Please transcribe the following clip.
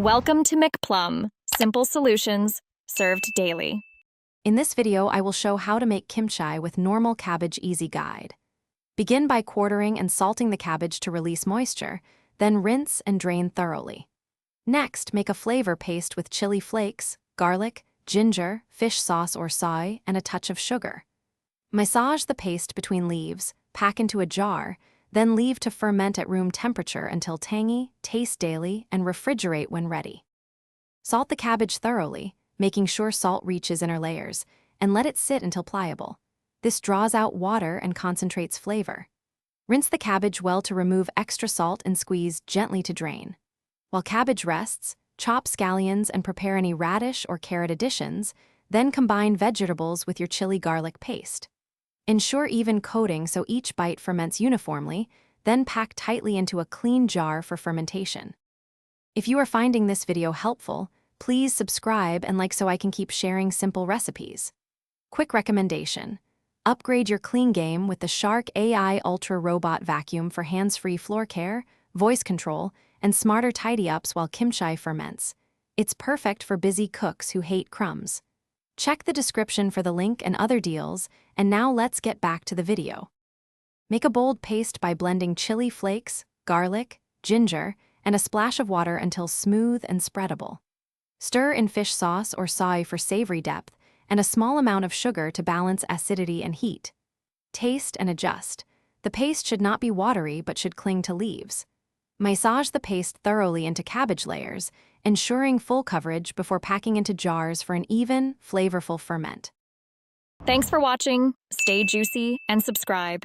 Welcome to McPlum, simple solutions served daily. In this video, I will show how to make kimchi with normal cabbage easy guide. Begin by quartering and salting the cabbage to release moisture, then rinse and drain thoroughly. Next, make a flavor paste with chili flakes, garlic, ginger, fish sauce or soy, and a touch of sugar. Massage the paste between leaves, pack into a jar, then leave to ferment at room temperature until tangy, taste daily, and refrigerate when ready. Salt the cabbage thoroughly, making sure salt reaches inner layers, and let it sit until pliable. This draws out water and concentrates flavor. Rinse the cabbage well to remove extra salt and squeeze gently to drain. While cabbage rests, chop scallions and prepare any radish or carrot additions, then combine vegetables with your chili garlic paste. Ensure even coating so each bite ferments uniformly, then pack tightly into a clean jar for fermentation. If you are finding this video helpful, please subscribe and like so I can keep sharing simple recipes. Quick recommendation: upgrade your clean game with the Shark AI Ultra Robot Vacuum for hands-free floor care, voice control, and smarter tidy-ups while kimchi ferments. It's perfect for busy cooks who hate crumbs. Check the description for the link and other deals, and now let's get back to the video. Make a bold paste by blending chili flakes, garlic, ginger, and a splash of water until smooth and spreadable. Stir in fish sauce or soy for savory depth, and a small amount of sugar to balance acidity and heat. Taste and adjust. The paste should not be watery but should cling to leaves. Massage the paste thoroughly into cabbage layers, ensuring full coverage before packing into jars for an even, flavorful ferment. Thanks for watching. Stay juicy and subscribe.